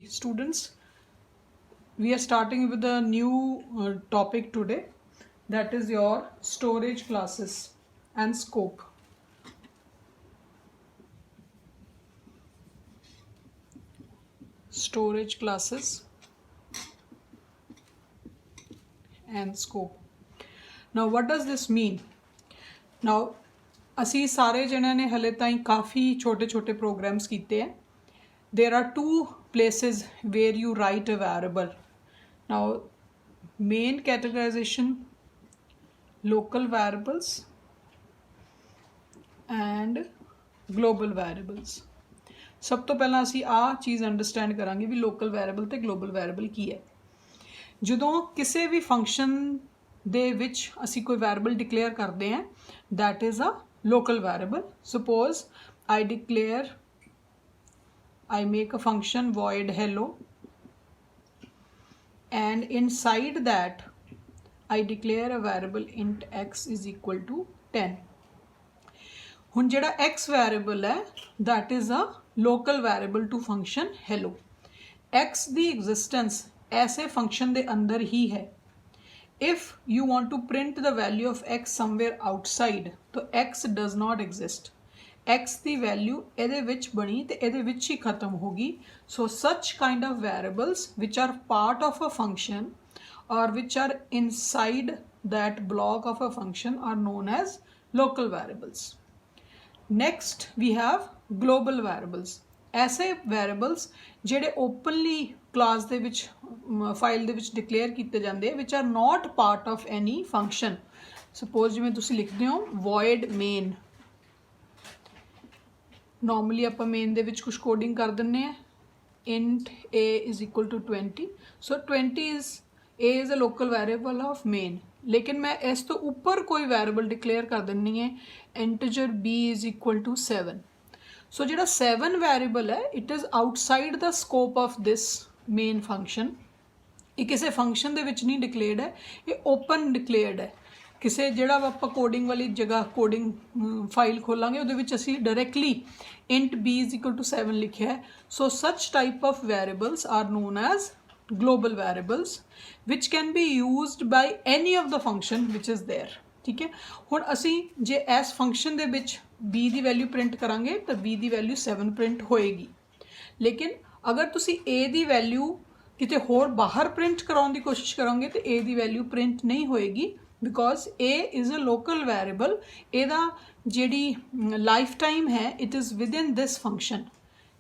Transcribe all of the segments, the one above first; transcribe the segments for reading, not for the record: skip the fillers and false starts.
Students, we are starting with a new topic today, that is your storage classes and scope. Storage classes and scope. Now what does this mean? Now ਅਸੀਂ ਸਾਰੇ ਜਣਿਆਂ ਨੇ ਹਲੇ ਤਾਈਂ ਕਾਫੀ ਛੋਟੇ ਛੋਟੇ programs ਕੀਤੇ ਹੈ. There are two places where you write a variable. Now main categorization, local variables and global variables. ਸਭ ਤੋਂ ਪਹਿਲਾਂ ਅਸੀਂ ਆਹ ਚੀਜ਼ ਅੰਡਰਸਟੈਂਡ ਕਰਾਂਗੇ ਵੀ ਲੋਕਲ ਵੈਰੀਏਬਲ ਤੇ ਗਲੋਬਲ ਵੈਰੀਏਬਲ ਕੀ ਹੈ. ਜਦੋਂ ਕਿਸੇ ਵੀ ਫੰਕਸ਼ਨ ਦੇ ਵਿੱਚ ਅਸੀਂ ਕੋਈ ਵੈਰੀਏਬਲ ਡਿਕਲੇਅਰ ਕਰਦੇ ਹਾਂ, that is a local variable. Suppose I make a function void hello, and inside that I declare a variable int x is equal to 10. ਹੁਣ ਜਿਹੜਾ x variable ਹੈ, that is a local variable to function hello. x the existence ऐसे function ਦੇ अंदर ही है. If you want to print the value of x somewhere outside, तो x does not exist. x the value ਇਹਦੇ ਵਿੱਚ ਬਣੀ ਤੇ ਇਹਦੇ ਵਿੱਚ ਹੀ ਖਤਮ ਹੋਗੀ. So such kind of variables which are part of a function or which are inside that block of a function are known as local variables. Next we have global variables. ऐसे variables ਜਿਹੜੇ openly class ਦੇ ਵਿੱਚ file ਦੇ ਵਿੱਚ declare ਕੀਤੇ ਜਾਂਦੇ which are not part of any function. Suppose ਜਿਵੇਂ ਤੁਸੀਂ ਲਿਖਦੇ ਹੋ void main, normally ਆਪਾਂ main ਦੇ ਵਿੱਚ ਕੁਝ ਕੋਡਿੰਗ ਕਰ ਦਿੰਨੇ ਆ, int a is equal to 20. So 20 is a is a local variable of main. लेकिन मैं इस तो ऊपर कोई वेरिएबल डिक्लेयर कर दिनी है integer b is equal to 7. सो जो 7 वेरिएबल है it is outside the scope of this main function. ये किसी फंक्शन दे विच नहीं डिक्लेयर्ड है, ये ओपन डिक्लेयर्ड है. किसी जो आप कोडिंग वाली जगह कोडिंग फाइल खोलांगे उहदे विच असीं directly int b is equal to 7 लिखिया है. So such type of variables are known as global variables which can be used by any of the function which is there. ठीक है, हुण असीं जे इस फंक्शन दे विच b की वैल्यू प्रिंट करांगे तो b की वैल्यू 7 प्रिंट होएगी. लेकिन अगर तुसी a की वैल्यू किते होर बाहर प्रिंट कराउण की कोशिश करोगे तो a की वैल्यू प्रिंट नहीं होएगी, because a is a local variable. एदा जिहड़ी लाइफ टाइम है it is within this function.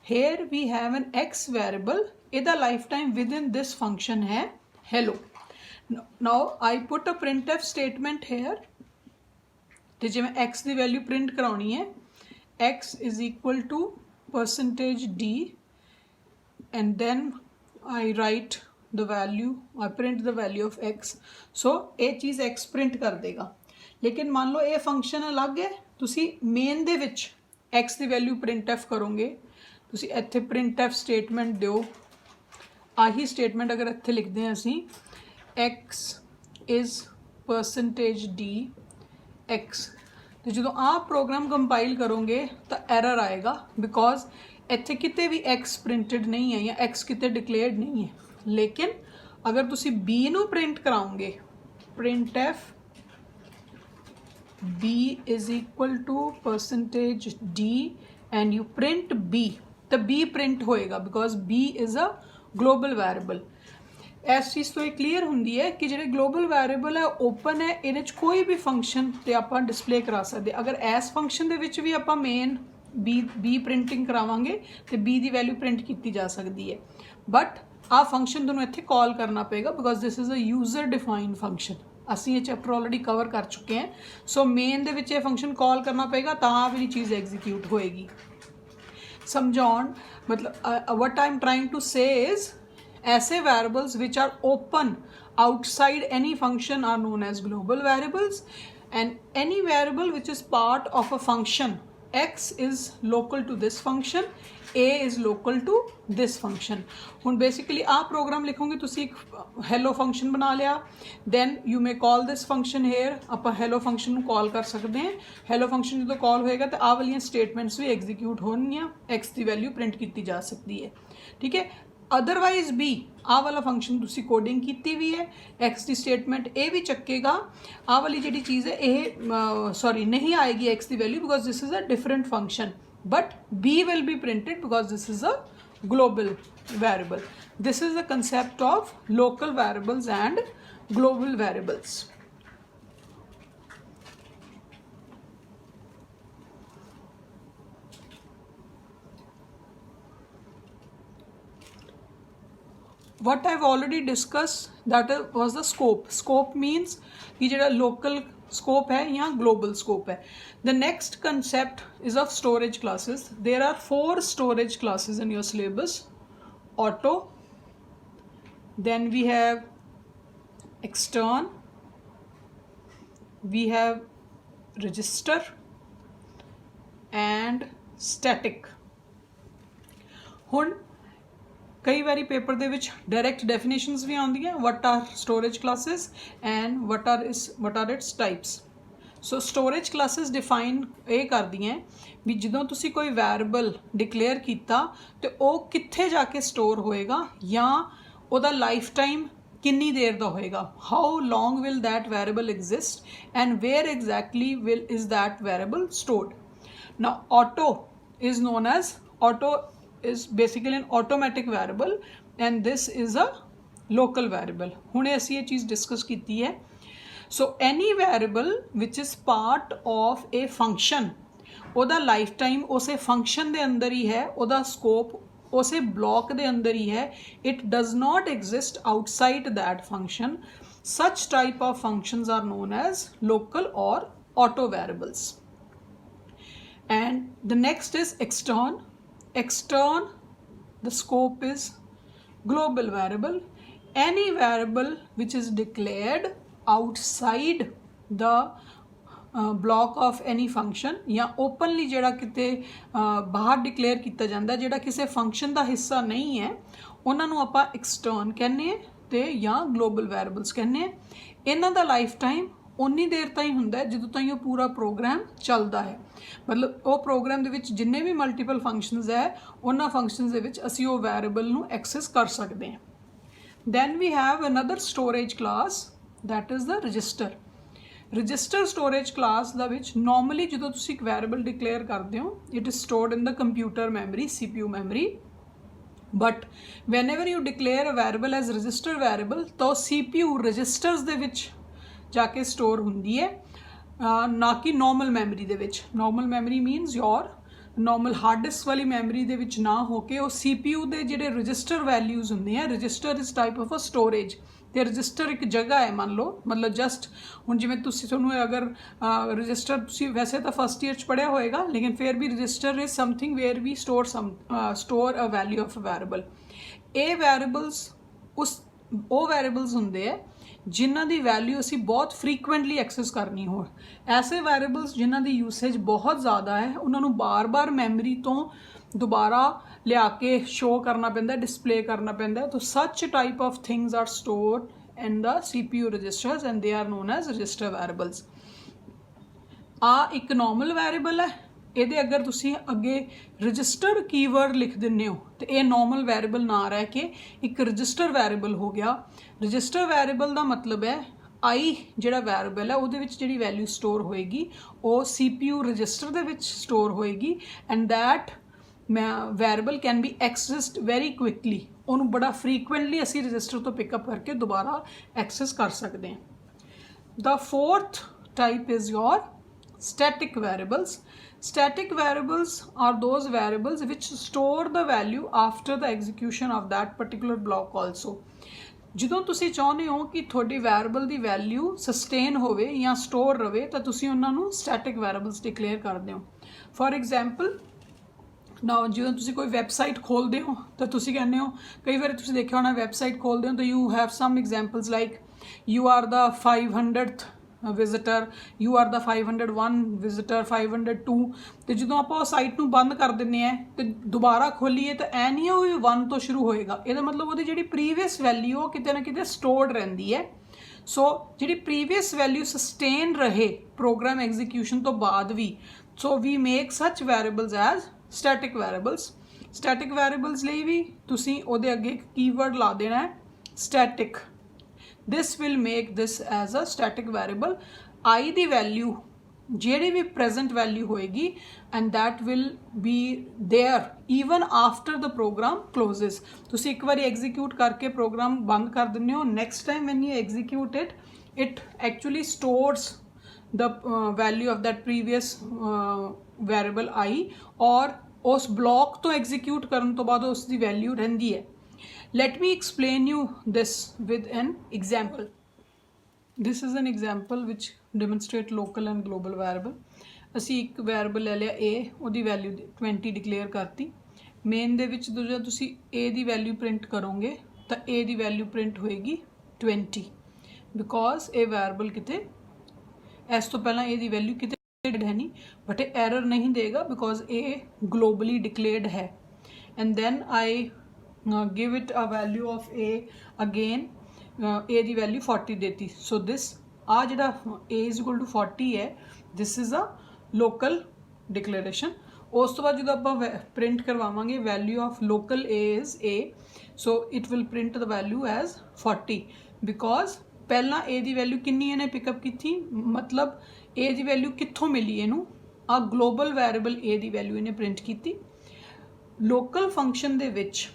Here we have an x variable, एदा life time within this function है hello. Now I put a printf statement here. तो जे मैं x की value print करानी है x is equal to %d and then I write the value, I print the value of x. So ये चीज़ x print कर देगा. लेकिन मान लो ये फंक्शन अलग है, तुसी मेन दे विच x की वैल्यू प्रिंट एफ करोगे, तुसी इत्थे प्रिंट एफ स्टेटमेंट दो. आही स्टेटमेंट अगर इत्थे लिखते हैं असी x इज़ %d x, तो जो आप प्रोग्राम कंपाइल करोगे तो एरर आएगा, बिकॉज इत्थे किते भी x प्रिंटेड नहीं है या x किते डिक्लेयर्ड नहीं है. लेकिन अगर तुसी b नू प्रिंट कराओगे, print f b is equal to %d and you print b, तो b प्रिंट होएगा because b is a global variable. इस चीज़ तो ये क्लीयर होंगी है कि जो ग्लोबल वेरिएबल है ओपन है, ये कोई भी फंक्शन तो आप डिस्प्ले करा सकते. अगर इस फंक्शन के विच भी आप मेन बी प्रिंटिंग करावांगे तो बी की वैल्यू प्रिंट की जा सकती है. बट आ फंक्शन तुहानूं इत्थे कॉल करना पेगा because this is a user defined function. असीं ये चैप्टर ऑलरेडी कवर कर चुके हैं. सो मेन दे विच ये फंक्शन कॉल करना पेगा तां भी चीज़ एग्जीक्यूट होएगी. समझाउण मतलब what I am trying to say is ऐसे variables which are open outside any function are known as global variables, and any variable which is part of a function x is local to this function, a is local to this function. हुण basically आप programme लिखोगे तुसी एक hello function बना लिया, then you may call this function here. आप hello function को call कर सकते हैं. hello function जो कॉल होएगा तो आ वाली स्टेटमेंट्स भी एग्जीक्यूट होनियां, x की वैल्यू प्रिंट की जा सकती है. ठीक है, अदरवाइज भी आ वाला फंक्शन तुसी कोडिंग कीती भी है, एक्स की स्टेटमेंट ए भी चक्केगा, आ वाली जी चीज़ है ये सॉरी नहीं आएगी एक्स की value because this is a different function, but b will be printed because this is a global variable. This is the concept of local variables and global variables. What I've already discussed, that was the scope. Scope means कि जेड़ा local scope है या global scope है. The next concept is of storage classes. There are 4 storage classes in your syllabus. Auto, then we have extern, we have register and static. ਹੁਣ कई बारी paper दे विच direct definitions भी आउंदियां, what are storage classes and what are its types. So storage classes define ये करदियां भी जदों तुसी कोई वैरिएबल डिक्लेयर कीता ते वो कित्थे जाके स्टोर होएगा या उहदा लाइफ टाइम किन्नी देर दा होएगा, how long will that variable exist and where exactly will is that variable stored. Now auto is known as auto is basically an automatic variable and this is a local variable. हुणे असी ये चीज़ discuss कीती है. So any variable which is part of a function, ओदा life time उसे function दे अंदर ही है, ओदा स्कोप उसे ब्लॉक दे अंदर ही है, it does not exist outside that function. Such type of functions are known as local or auto variables. And the next is extern. Extern, the scope is global variable. Any variable which is declared outside the block of any function या openly जेड़ा किते बाहर declare किया जाता है, जेड़ा किसी function का हिस्सा नहीं है, उन्होंने आपां एक्सटर्न कहने ते या ग्लोबल वैरिएबल्स कहने. इन्हां दा लाइफ टाइम उन्नी देर ताईं हुंदा है जदों ताईं वो पूरा प्रोग्राम चलदा है. मतलब वो प्रोग्राम दे विच जिन्ने भी मल्टीपल फंक्शनस है उन्हां फंक्शनस दे विच असीं वो वैरिएबल नूं एक्सेस कर सकते हैं. Then we have another storage class that is the register. Register storage class दा विच नॉर्मली जदों तुसीं एक वैरिएबल डिक्लेयर करदे हो, it is stored in the computer memory, CPU memory. But whenever you declare a variable as register variable, तो CPU registers दे विच जाके store होंदी है, ना कि normal memory they which. Normal memory मीनस your normal hard disk वाली memory दे विच ना होके वो CPU दे जिहड़े रजिस्टर वैल्यूज़ होंदे हैं, register is type of a storage. तो रजिस्टर एक जगह है, मान लो मतलब जस्ट हुण जिवें तुसीं तुहानूं अगर रजिस्टर तुसीं वैसे तो फस्ट ईयर च पढ़िया होएगा, लेकिन फिर भी register is something where we store a value of a variable. ये वैरिएबल्स वो वैरिएबल्स होंदे है जिन्हां दी वैल्यू असी बहुत फ्रीकुएंटली एक्सेस करनी हो. ऐसे वैरिएबल्स जिन्हां दी यूसेज बहुत ज़्यादा है, उन्होंने बार बार मैमरी तो दोबारा लिया के शो करना पैंदा, डिस्प्ले करना पैंदा. तो such type of things are stored in the CPU registers and they are known as register variables. आ एक नॉर्मल वैरिएबल है, ये अगर तुसी अगे रजिस्टर कीवर्ड लिख दिंदे हो तो ये नॉर्मल वैरिएबल ना रह के एक रजिस्टर वैरिएबल हो गया. रजिस्टर वैरिएबल का मतलब है आई जिहड़ा वैरिएबल है उहदे विच जिहड़ी वैल्यू स्टोर होएगी वो CPU रजिस्टर दे विच स्टोर होएगी and that variable can be accessed very quickly. उन्होंने बड़ा फ्रीकुएंटली असी रजिस्टर तो पिकअप करके दोबारा एक्सेस कर सकते हैं. The fourth type is your static variables. Static variables are those variables which store the value after the execution of that particular block also. ਜਦੋਂ ਤੁਸੀਂ ਚਾਹੁੰਦੇ ਹੋ ਕਿ ਤੁਹਾਡੀ ਵੈਰੀਏਬਲ ਦੀ ਵੈਲਿਊ ਸਸਟੇਨ ਹੋਵੇ ਜਾਂ ਸਟੋਰ ਰਵੇ ਤਾਂ ਤੁਸੀਂ ਉਹਨਾਂ ਨੂੰ ਸਟੈਟਿਕ ਵੈਰੀਏਬਲਸ ਡਿਕਲੇਅਰ ਕਰਦੇ ਹੋ. ਫॉर एग्जांपल ਨਾ ਜਦੋਂ ਤੁਸੀਂ ਕੋਈ ਵੈਬਸਾਈਟ ਖੋਲਦੇ ਹੋ ਤਾਂ ਤੁਸੀਂ ਕਹਿੰਦੇ ਹੋ, ਕਈ ਵਾਰੀ ਤੁਸੀਂ ਦੇਖਿਆ ਹੋਣਾ ਵੈਬਸਾਈਟ ਖੋਲਦੇ ਹੋ ਤਾਂ you have some examples like you are the 500th visitor, you are the 501 visitor, 502. तो जो आप साइट में बंद कर दें तो दोबारा खोलीए तो ऐ नहीं है वो 1 तो शुरू होएगा. ये मतलब वो जी प्रीवियस वैल्यू किते ना किते स्टोर्ड रहिंदी है. सो जी प्रीवियस वैल्यू सस्टेन रहे प्रोग्राम एग्जीक्यूशन तो बाद भी. So we make such variables as static variables. Static variables ਲਈ ਵੀ ਤੁਸੀਂ ਉਹਦੇ ਅੱਗੇ ਇੱਕ ਕੀਵਰਡ ਲਾ ਦੇਣਾ ਹੈ static. This will make this as a static variable. I the value ਜਿਹੜੀ ਵੀ present value ਹੋਏਗੀ and that will be there even after the program closes. ਤੁਸੀਂ ਇੱਕ ਵਾਰੀ execute ਕਰਕੇ program ਬੰਦ ਕਰ ਦਿੰਦੇ ਹੋ, next time when you execute it, it actually stores the value of that previous variable I, और उस block तो execute ਕਰਨ ਤੋਂ ਬਾਅਦ ਉਸ ਦੀ value ਰਹਿੰਦੀ ਹੈ. Let me explain you this with an example. This is an example which demonstrate local and global variable. ਅਸੀਂ ਇੱਕ variable ਲੈ ਲਿਆ a, ਉਹਦੀ value 20 declare ਕਰਤੀ. main ਦੇ ਵਿੱਚ ਜਦੋਂ ਤੁਸੀਂ a ਦੀ value print ਕਰੋਗੇ ਤਾਂ a ਦੀ value print ਹੋਏਗੀ 20 because ਇਹ variable ਕਿਤੇ ਇਸ ਤੋਂ ਪਹਿਲਾਂ a ਦੀ value ਕਿਤੇ ਹੈ ਨਹੀਂ, but ਇਹ error नहीं देगा because a globally declared है. And then I give it a value of a again, a the value 40 देती. So this आ जिहड़ा a is equal to 40 है, this is a local declaration. उस तो बाद जो आप print करवावांगे value of local a is a, so it will print the value as 40 because पहला a the value किन्नी इन्हें पिकअप की थी, मतलब a ਦੀ value कित्थों मिली इनू, आ global variable a the value इन्हें print की थी. local function ਦੇ ਵਿੱਚ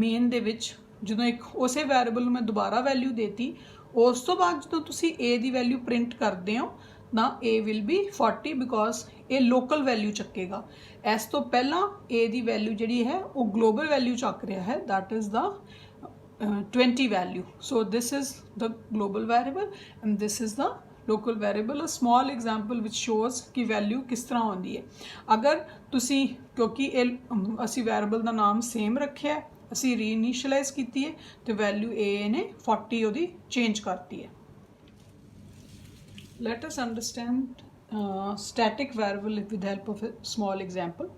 मेन ਦੇ ਵਿੱਚ ਜਦੋਂ ਇੱਕ ਉਸੇ ਵੈਰੀਏਬਲ ਨੂੰ ਮੈਂ ਦੁਬਾਰਾ ਵੈਲਿਊ ਦੇਤੀ, ਉਸ ਤੋਂ ਬਾਅਦ ਜਦੋਂ ਤੁਸੀਂ a ਦੀ ਵੈਲਿਊ ਪ੍ਰਿੰਟ ਕਰਦੇ ਹੋ ਤਾਂ a will be 40 because ਇਹ ਲੋਕਲ ਵੈਲਿਊ ਚੱਕੇਗਾ. ਇਸ ਤੋਂ ਪਹਿਲਾਂ a ਦੀ ਵੈਲਿਊ ਜਿਹੜੀ ਹੈ ਉਹ ਗਲੋਬਲ ਵੈਲਿਊ ਚੱਕ ਰਿਹਾ ਹੈ, that is the 20 value. So this is the global variable and this is the local variable. A small example which shows कि value किस तरह होती है. अगर तुसी क्योंकि असी variable का नाम same रखे है, असी रीइनिशियलाइज की है तो वैल्यू a ने 40 ਉਹਦੀ चेंज करती है. Let us understand static variable with the help of a small example.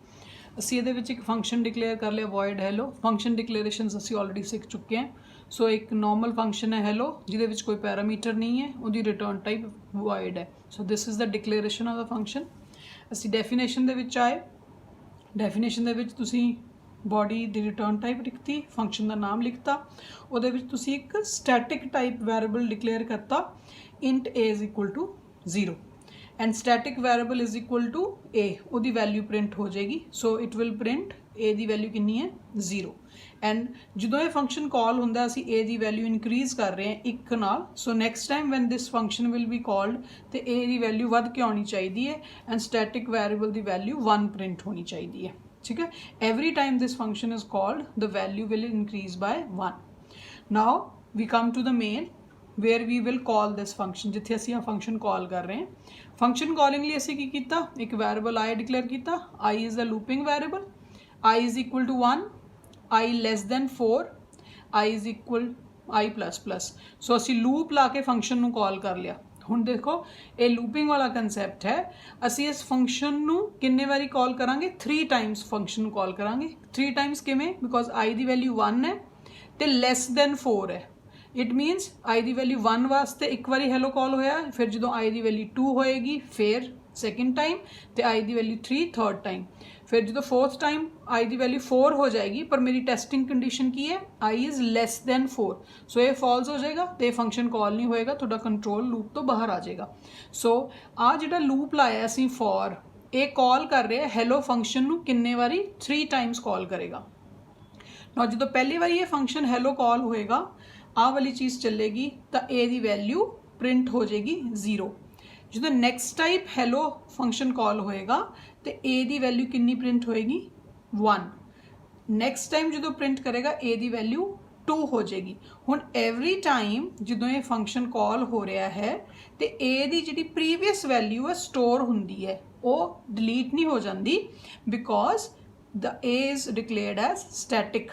ਅਸੀਂ ਇਹਦੇ ਵਿੱਚ ਇੱਕ ਫੰਕਸ਼ਨ ਡਿਕਲੇਅਰ ਕਰ ਲਿਆ void hello. ਫੰਕਸ਼ਨ ਡਿਕਲੇਰੇਸ਼ਨਸ ਅਸੀਂ ਆਲਰੇਡੀ ਸਿੱਖ ਚੁੱਕੇ ਹਾਂ. ਸੋ ਇੱਕ ਨਾਰਮਲ ਫੰਕਸ਼ਨ ਹੈ hello ਜਿਹਦੇ ਵਿੱਚ ਕੋਈ ਪੈਰਾਮੀਟਰ ਨਹੀਂ ਹੈ, ਉਹਦੀ ਰਿਟਰਨ ਟਾਈਪ void ਹੈ. So this is the declaration of ਦਾ ਫੰਕਸ਼ਨ. ਅਸੀਂ ਡੈਫੀਨੇਸ਼ਨ ਦੇ ਵਿੱਚ ਆਏ. ਡੈਫੀਨੇਸ਼ਨ ਦੇ ਵਿੱਚ ਤੁਸੀਂ ਬੋਡੀ ਦੀ ਰਿਟਰਨ ਟਾਈਪ ਲਿਖਤੀ, ਫੰਕਸ਼ਨ ਦਾ ਨਾਮ ਲਿਖਤਾ, ਉਹਦੇ ਵਿੱਚ ਤੁਸੀਂ ਇੱਕ ਸਟੈਟਿਕ ਟਾਈਪ ਵੈਰੀਏਬਲ ਡਿਕਲੇਅਰ ਕਰਤਾ int a is equal to 0 and static variable is equal to a, ਉਹਦੀ ਵੈਲਿਊ ਪ੍ਰਿੰਟ ਹੋ ਜਾਏਗੀ. So it will print a the value ਕਿੰਨੀ ਹੈ 0 ਐਂਡ ਜਦੋਂ ਇਹ ਫੰਕਸ਼ਨ ਕਾਲ ਹੁੰਦਾ ਅਸੀਂ a ਦੀ ਵੈਲਿਊ ਇਨਕਰੀਜ਼ ਕਰ ਰਹੇ ਹਾਂ 1 ਨਾਲ. So next time van this function will be called ਤੇ a ਦੀ ਵੈਲਿਊ ਵੱਧ ਕੇ ਆਉਣੀ ਚਾਹੀਦੀ ਹੈ and static variable the value 1 print ਹੋਣੀ ਚਾਹੀਦੀ ਹੈ. ठीक है, every time this function is called the value will increase by 1. now we come to the main where we will call this function, जिथे ਅਸੀਂ ਆ function call कर रहे हैं. function calling ਲਈ ਅਸੀਂ ਕੀ ਕੀਤਾ, ਇੱਕ variable i declare ਕੀਤਾ. I is a looping variable. I is equal to 1, I less than 4, I is equal I plus plus. so ਅਸੀਂ loop ਲਾ ਕੇ function ਨੂੰ call ਕਰ ਲਿਆ. ਹੁਣ देखो ये लूपिंग वाला कंसैप्ट है, असी इस फंक्शन नू किन्ने वारी कॉल करांगे 3 टाइम्स फंक्शन नू कॉल करांगे. 3 टाइम्स किवें, बिकॉज आई दी वैल्यू 1 है तो लैस दैन 4 है. इट मीनस आई दी वैल्यू 1 वास्ते एक बारी हैलो कॉल होया, फिर जो आई दी वैल्यू 2 होएगी फिर सैकेंड टाइम तो आई दी वैल्यू 3 थर्ड टाइम, फिर जो fourth time I the value 4 हो जाएगी. पर मेरी टेस्टिंग कंडीशन की है आई इज़ लैस दैन 4. सो ये फॉल्स हो जाएगा तो ये फंक्शन कॉल नहीं होएगा, थोड़ा कंट्रोल लूप तो बाहर आ जाएगा. सो आ जिहड़ा लूप लाया असीं फॉर, ये कॉल कर रहे हैं हैलो फंक्शन नू किन्ने वारी 3 टाइम्स कॉल करेगा. ना जो पहली बारी ये फंक्शन हैलो कॉल होएगा आ वाली चीज़ चलेगी तो ए दी वैल्यू प्रिंट हो जाएगी 0. जो next type hello function call होएगा तो ए दी वैल्यू कितनी प्रिंट होएगी 1. नैक्सट टाइम जो प्रिंट करेगा ए दी वैल्यू 2 हो जाएगी. हुण एवरी टाइम जो ये फंक्शन कॉल हो रहा है तो ए दी जी प्रीवियस वैल्यू है स्टोर होंदी है, वो डिलीट नहीं हो जाती because the a is declared as static.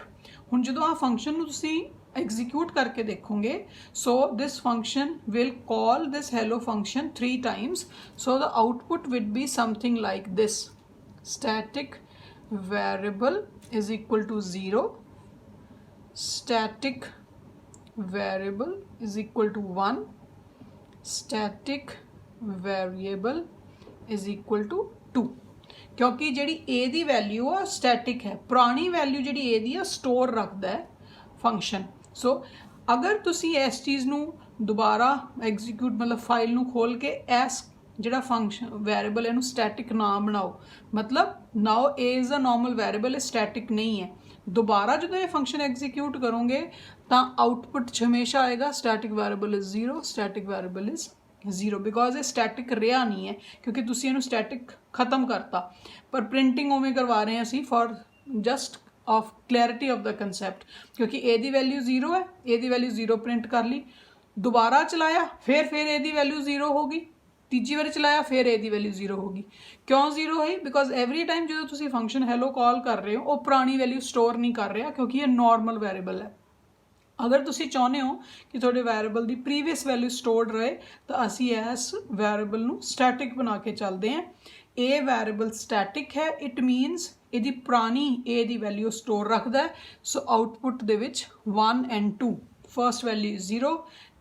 हुण जो आ फंक्शन तुसीं एग्जीक्यूट करके देखोगे, so this function will call this hello function 3 times. so the output would be something like this: static variable is equal to 0, static variable is equal to 1, static variable is equal to 2. क्योंकि ਜਿਹੜੀ a the value ਆ static ਹੈ, ਪੁਰਾਣੀ value ਜਿਹੜੀ a ਦੀ ਆ store ਰੱਖਦਾ ਹੈ function. ਸੋ ਅਗਰ ਤੁਸੀਂ ਇਸ ਚੀਜ਼ ਨੂੰ ਦੁਬਾਰਾ ਐਗਜ਼ੀਕਿਊਟ ਮਤਲਬ ਫਾਈਲ ਨੂੰ ਖੋਲ ਕੇ ਇਸ ਜਿਹੜਾ ਫੰਕਸ਼ਨ ਵੈਰੀਏਬਲ ਇਹਨੂੰ ਸਟੈਟਿਕ ਨਾ ਬਣਾਓ, ਮਤਲਬ now a is a normal variable, ਇਹ ਸਟੈਟਿਕ ਨਹੀਂ ਹੈ। दोबारा जो ये फंक्शन एग्जीक्यूट करोगे तो आउटपुट हमेशा आएगा static variable is 0, static variable is 0, because ये स्टैटिक रहा नहीं है क्योंकि तुसी इहनूं स्टैटिक खत्म करता। पर प्रिंटिंग उवें करवा रहे हैं असी for just of clarity of the concept, क्योंकि ए दी वैल्यू 0 है, ए दी वैल्यू 0 प्रिंट कर ली, दोबारा चलाया फिर ए दी वैल्यू 0 होगी, तीजी बार चलाया फिर ए दी वैल्यू 0 होगी। क्यों 0 है? बिकॉज एवरी टाइम जो तुसी फंक्शन हैलो कॉल कर रहे हो वो पुरानी वैल्यू स्टोर नहीं कर रहा, क्योंकि ये नॉर्मल वेरिएबल है। अगर तुसी चाहते हो कि थोड़े वेरिएबल की प्रीवियस वैल्यू स्टोर्ड रहे तो असी इस वेरिएबल नूं स्टैटिक बना के चलते हैं। ए वेरिएबल स्टैटिक है, इट मीनस ਇਹਦੀ पुरानी ए ਦੀ वैल्यू स्टोर रखता है। सो आउटपुट ਦੇ ਵਿੱਚ 1 and 2, first value 0,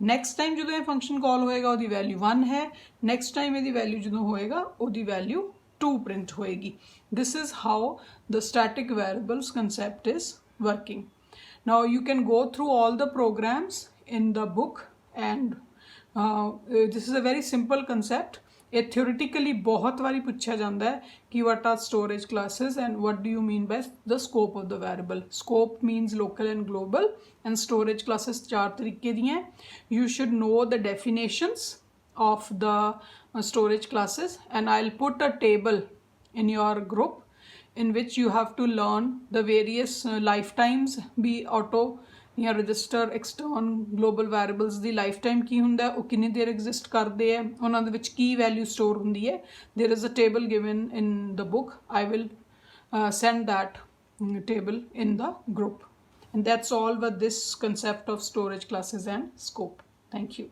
next time जो फंक्शन कॉल होएगा वो वैल्यू 1 है, नैक्सट टाइम ये वैल्यू जो होएगा वो वैल्यू 2 प्रिंट होएगी। This is how the static variables concept is working. Now you can go through all the programs in the book and this is a very simple concept. ये theoretically बहुत बारी पूछा जाता है कि what are storage classes and what do you mean by the scope of the variable. Scope means local and global and storage classes 4 तरीके दी हैं। You should know the definitions of the storage classes and I will put a table in your group in which you have to learn the various lifetimes भी auto या register extern global variables ਦੀ life time ਕੀ ਹੁੰਦਾ, ਉਹ ਕਿੰਨੀ ਦੇਰ exist ਕਰਦੇ ਆ, ਉਹਨਾਂ ਦੇ ਵਿੱਚ ਕੀ ਵੈਲਿਊ ਸਟੋਰ ਹੁੰਦੀ ਹੈ। There is a table given in the book, I will send that table in the group, and that's all with this concept of storage classes and scope. Thank you.